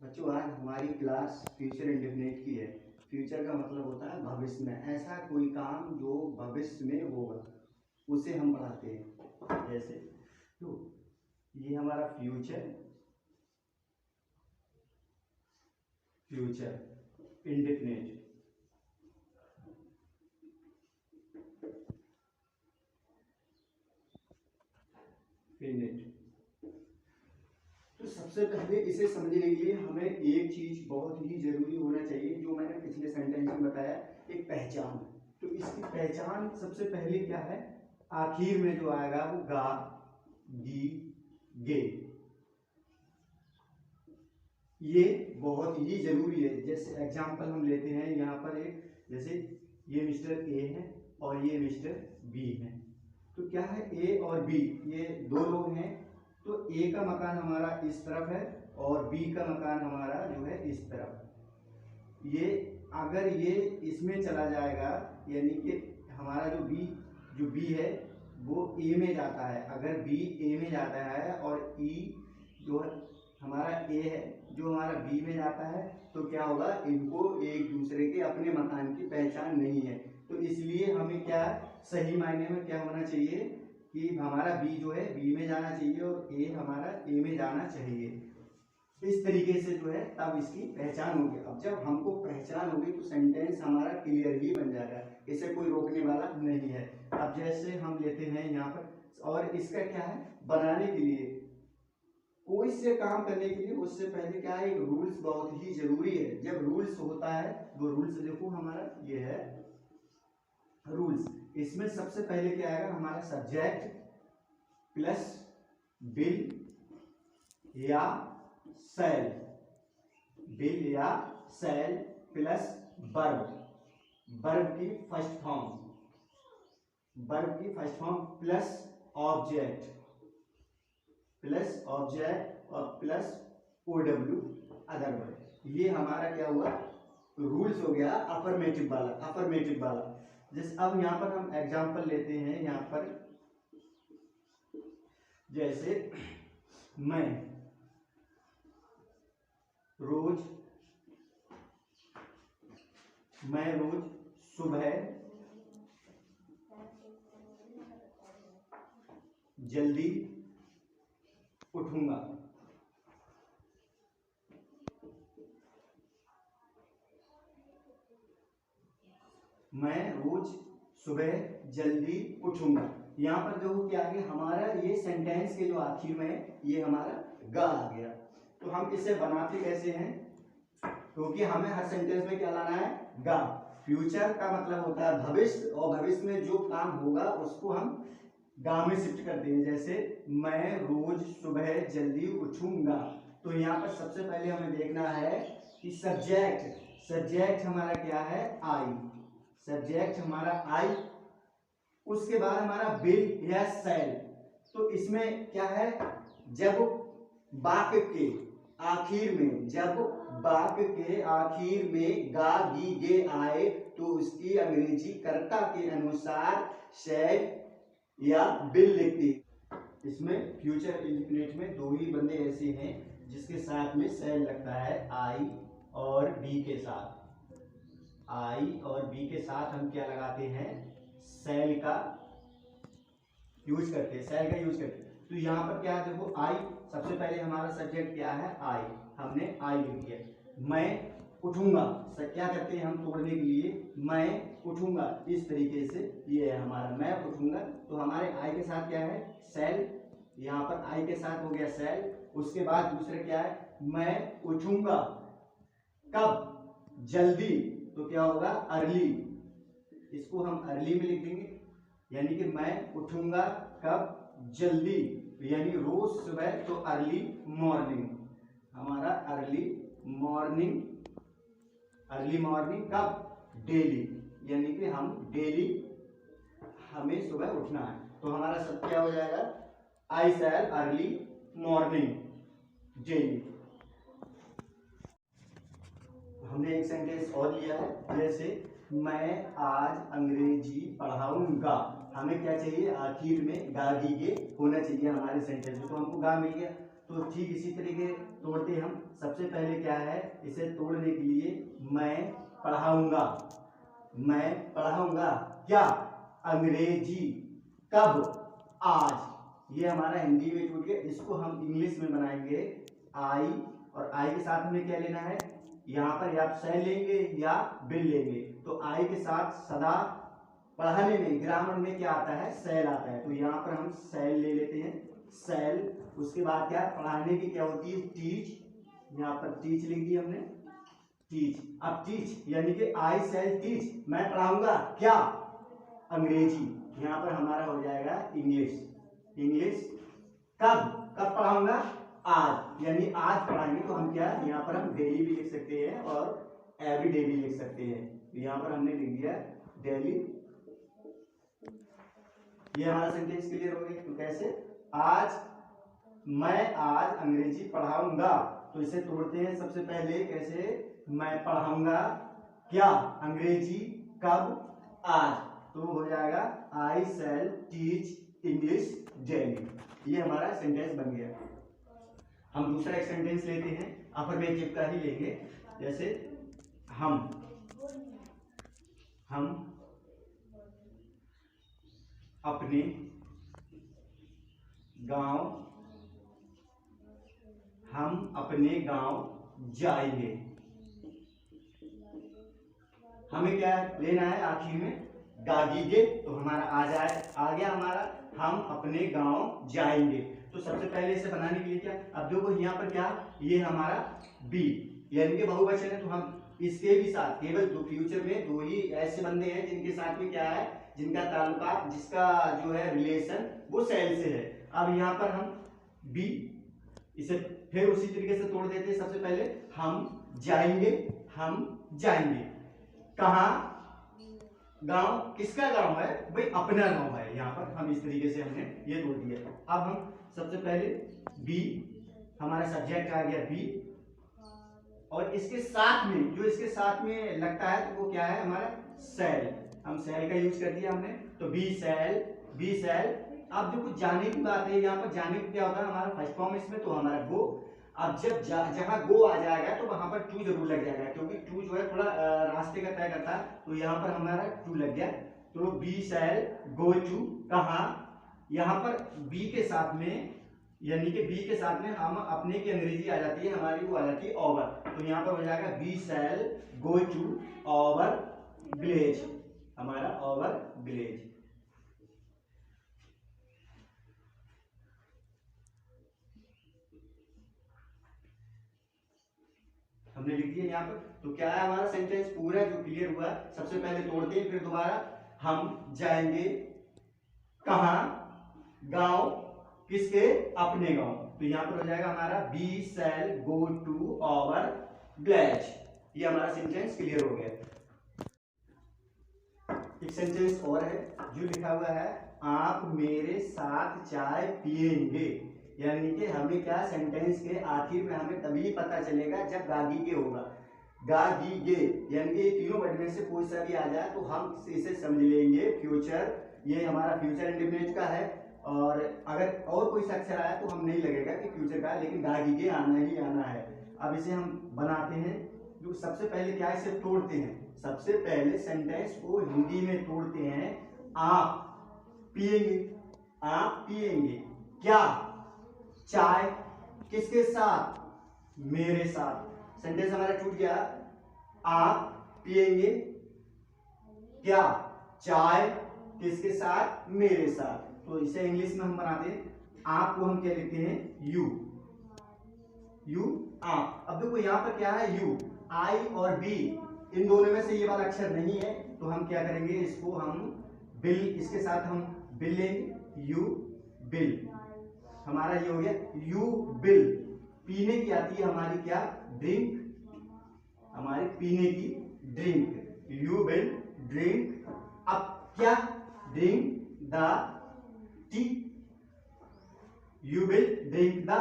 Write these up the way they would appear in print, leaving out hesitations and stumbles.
बच्चों आज हमारी क्लास फ्यूचर इंडेफिनिट की है। फ्यूचर का मतलब होता है भविष्य में, ऐसा कोई काम जो भविष्य में होगा उसे हम पढ़ाते हैं। जैसे तो ये हमारा फ्यूचर इंडेफिनिट। तो सबसे पहले इसे समझने के लिए हमें एक चीज बहुत ही जरूरी होना चाहिए, जो मैंने पिछले सेंटेंस में बताया, एक पहचान। तो इसकी पहचान सबसे पहले क्या है, आखिर में जो आएगा वो गा, गी, गे, ये बहुत ही जरूरी है। जैसे एग्जांपल हम लेते हैं यहाँ पर एक, जैसे ये मिस्टर ए है और ये मिस्टर बी है। तो क्या है, ए और बी ये दो लोग हैं। तो ए का मकान हमारा इस तरफ है और बी का मकान हमारा जो है इस तरफ। ये अगर ये इसमें चला जाएगा, यानी कि हमारा जो बी है वो ए में जाता है। अगर बी ए में जाता है और ई जो हमारा ए है जो हमारा बी में जाता है, तो क्या होगा, इनको एक दूसरे के अपने मकान की पहचान नहीं है। तो इसलिए हमें क्या सही मायने में क्या होना चाहिए कि हमारा बी जो है बी में जाना चाहिए और ए हमारा ए में जाना चाहिए। इस तरीके से जो है तब इसकी पहचान होगी। अब जब हमको पहचान होगी तो सेंटेंस हमारा क्लियर ही बन जाएगा, इसे कोई रोकने वाला नहीं है। अब जैसे हम लेते हैं यहाँ पर, और इसका क्या है, बनाने के लिए, कोई से काम करने के लिए उससे पहले क्या है, एक रूल्स बहुत ही जरूरी है। जब रूल्स होता है, वो रूल्स देखो हमारा ये है रूल्स। इसमें सबसे पहले क्या आएगा, हमारा सब्जेक्ट प्लस बिल या सेल, बिल या सेल प्लस वर्ब की फर्स्ट फॉर्म प्लस ऑब्जेक्ट और प्लस ओडब्ल्यू अदर वर्ड। ये हमारा क्या हुआ, रूल्स हो गया अफर्मेटिव वाला। जैसे अब यहाँ पर हम एग्जांपल लेते हैं, यहाँ पर जैसे मैं रोज सुबह जल्दी उठूंगा। मैं रोज सुबह जल्दी उठूंगा। यहाँ पर जो क्या आ गया, हमारा ये सेंटेंस के जो आखिर में ये हमारा गा आ गया। तो हम इसे बनाते कैसे हैं, क्योंकि हमें हर सेंटेंस में क्या लाना है, गा। फ्यूचर का मतलब होता है भविष्य, और भविष्य में जो काम होगा उसको हम गा में शिफ्ट करते हैं। जैसे मैं रोज सुबह जल्दी उठूंगा। तो यहाँ पर सबसे पहले हमें देखना है कि सब्जेक्ट हमारा क्या है, आई। सब्जेक्ट हमारा आई, उसके बाद हमारा बिल या सेल। तो इसमें क्या है, जब वाक्य के आखिर में गा गी गे आए तो उसकी अंग्रेजी कर्ता के अनुसार सेल या बिल लिखती। इसमें फ्यूचर इंडेफिनिट में दो ही बंदे ऐसे हैं जिसके साथ में सेल लगता है, आई और बी के साथ। हम क्या लगाते हैं, सेल का यूज करते हैं। तो यहाँ पर क्या है, देखो आई, सबसे पहले हमारा सब्जेक्ट क्या है, आई, हमने आई लिख दिया। मैं उठूंगा, क्या करते हैं हम तोड़ने के लिए, मैं उठूंगा, इस तरीके से ये है हमारा मैं उठूंगा। तो हमारे आई के साथ क्या है, सेल। यहाँ पर आई के साथ हो गया सेल। उसके बाद दूसरा क्या है, मैं उठूंगा कब, जल्दी। तो क्या होगा, अर्ली। इसको हम अर्ली में लिख देंगे, यानी कि मैं उठूंगा कब, जल्दी, यानी रोज सुबह, तो अर्ली मॉर्निंग। हमारा अर्ली मॉर्निंग कब, डेली, यानी कि हम डेली हमें सुबह उठना है। तो हमारा सब क्या हो जाएगा, आई शैल अर्ली मॉर्निंग डेली। हमने एक सेंटेंस और लिया है, जैसे मैं आज अंग्रेजी पढ़ाऊंगा। हमें क्या चाहिए, आखिर में गा गी गे होना चाहिए हमारे सेंटेंस में, तो हमको गा मिल गया। तो ठीक इसी तरीके तोड़ते हैं हम। सबसे पहले क्या है, इसे तोड़ने के लिए मैं पढ़ाऊंगा, मैं पढ़ाऊंगा क्या, अंग्रेजी कब, आज। ये हमारा हिंदी में टूट गया। इसको हम इंग्लिश में बनाएंगे आई, और आई के साथ हमें क्या लेना है, यहाँ पर या आप शैल लेंगे या बिल लेंगे। तो आई के साथ सदा पढ़ाने में ग्रामर में क्या आता है, शैल आता है। तो यहाँ पर हम शैल ले लेते हैं, शैल। उसके बाद क्या, पढ़ाने की क्या होती है, टीच। यहाँ पर टीच लिख दी हमने, टीच। अब टीच यानी कि आई शैल टीच, मैं पढ़ाऊंगा क्या, अंग्रेजी। यहाँ पर हमारा हो जाएगा इंग्लिश, इंग्लिश कब, कब पढ़ाऊंगा, आज, यानी आज पढ़ाएंगे। तो हम क्या, यहाँ पर हम डेली भी लिख सकते हैं और एवरी डे भी लिख सकते हैं। तो यहाँ पर हमने लिख दिया डेली। ये हमारा सेंटेंस क्लियर हो गया। तो कैसे, आज, मैं आज अंग्रेजी पढ़ाऊंगा। तो इसे तोड़ते हैं सबसे पहले, कैसे, मैं पढ़ाऊंगा क्या, अंग्रेजी कब, आज। तो हो जाएगा आई शैल टीच इंग्लिश डेली। ये हमारा सेंटेंस बन गया। हम दूसरा एक सेंटेंस लेते हैं, अफर्मेटिव का ही लेंगे। जैसे हम अपने गांव, हम अपने गांव जाएंगे। हमें क्या लेना है आखिर में, गागीगे। तो हमारा आ गया हमारा, हम अपने गांव जाएंगे। तो सबसे पहले इसे बनाने के लिए क्या, अब देखो यहाँ पर क्या, ये हमारा बी यानी कि बहुवचन है। तो हम इसके भी साथ केवल दो, फ्यूचर में दो ही ऐसे बंदे हैं जिनके साथ में क्या है, जिनका ताल्लुकात, जिसका जो है रिलेशन वो शैल से है। अब यहाँ पर हम बी, इसे फिर उसी तरीके से तोड़ देते हैं। सबसे पहले हम जाएंगे, हम जाएंगे कहाँ, गांव, किसका गांव है भाई, अपना गांव है। यहाँ पर हम इस तरीके से हमने ये तोड़ दिया। अब हम सबसे पहले बी, हमारा सब्जेक्ट आ गया बी, और इसके साथ में जो इसके साथ में लगता है तो वो क्या है, हमारा शैल। हम शैल का यूज कर दिया हमने। तो बी शैल, बी शैल। अब जो कुछ जाने की बात है, यहाँ पर जाने को क्या होता है, हमारा फर्स्ट फॉर्म इसमें, तो हमारा गो। अब जब जहां गो आ जाएगा तो वहां पर टू जरूर लग जाएगा, क्योंकि टू जो है थोड़ा रास्ते का तय करता है। तो यहाँ पर हमारा टू लग गया। तो बी शैल गो टू, कहाँ, यहाँ पर बी के साथ में, यानी कि बी के साथ में हम अपने की अंग्रेजी आ जाती है, हमारी वो आ जाती है ओवर। तो यहाँ पर हो जाएगा we shall go to our village, हमारा ओवर विलेज। हमने लिख दिया यहाँ पर। तो क्या है हमारा सेंटेंस पूरा जो क्लियर हुआ। सबसे पहले तोड़ते हैं, फिर दोबारा, हम जाएंगे कहाँ, गांव, किसके, अपने गांव। तो यहाँ पर हो जाएगा हमारा we shall go to our village. ये हमारा सेंटेंस क्लियर हो गया। एक सेंटेंस और है जो लिखा हुआ है, आप मेरे साथ चाय पिएंगे। यानी कि हमें क्या, सेंटेंस के आखिर में हमें तभी पता चलेगा जब गागीगे होगा। गागीगे यानी कि तीनों वर्ड में से कोई सा भी आ जाए तो हम इसे समझ लेंगे फ्यूचर। ये हमारा फ्यूचर इंडेफिनिट का है, और अगर और कोई सा अक्षर आया तो हम नहीं लगेगा कि फ्यूचर का है, लेकिन गागीगे आना ही आना है। अब इसे हम बनाते हैं। जो सबसे पहले क्या, इसे तोड़ते हैं। सबसे पहले सेंटेंस को हिंदी में तोड़ते हैं। आप पिएंगे, आप पिएंगे क्या, चाय, किसके साथ, मेरे साथ। सेंटेंस हमारा टूट गया। आप पिएंगे क्या, चाय, किसके साथ, मेरे साथ। तो इसे इंग्लिश में हम बनाते हैं, आप को हम क्या लिखते हैं, यू, यू आप। अब देखो यहाँ पर क्या है, यू, आई और बी, इन दोनों में से ये वाला अक्षर नहीं है। तो हम क्या करेंगे, इसको हम बिल, इसके साथ हम बिल लेंगे, यू बिल। हमारा ये हो गया यू बिल। पीने की आती है हमारी क्या, ड्रिंक, हमारी पीने की ड्रिंक, यू बिल ड्रिंक। अब क्या, drink the T, you will drink the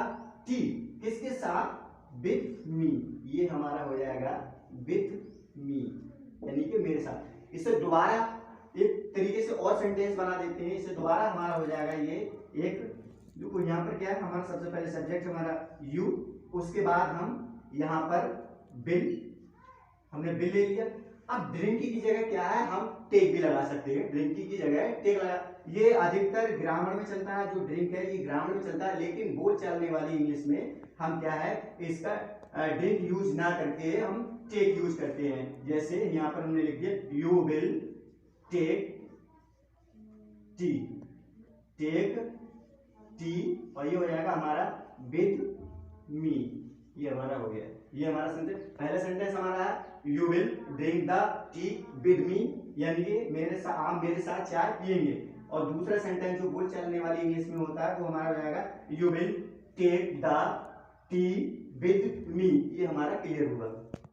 T, किसके साथ, विथ मी। ये हमारा हो जाएगा विथ मी, यानी कि मेरे साथ। इसे दोबारा एक तरीके से और सेंटेंस बना देते हैं। इसे दोबारा हमारा हो जाएगा ये एक, देखो यहाँ पर क्या है, हमारा सबसे पहले सब्जेक्ट हमारा यू, उसके बाद हम यहाँ पर बिल, हमने बिल ले लिया। अब ड्रिंकी की जगह क्या है, हम टेक भी लगा सकते हैं, ड्रिंकी की जगह टेक लगा। ये अधिकतर ग्रामर में चलता है, जो ड्रिंक है ये ग्रामर में चलता है, लेकिन बोल चलने वाली इंग्लिश में हम क्या है इसका ड्रिंक यूज ना करके हम टेक यूज करते हैं। जैसे यहाँ पर हमने लिख दिया you will take tea, take tea, और ये हो जाएगा हमारा विद मी, ये हमारा हो गया। ये हमारा सेंटेंस, पहला सेंटेंस हमारा है you will drink the tea with मी, यानी कि आप मेरे साथ चाय पियेंगे। और दूसरा सेंटेंस जो बोल चलने वाली इंग्लिश में होता है वो हमारा हो जाएगा you will take the tea with me, ये हमारा क्लियर हुआ।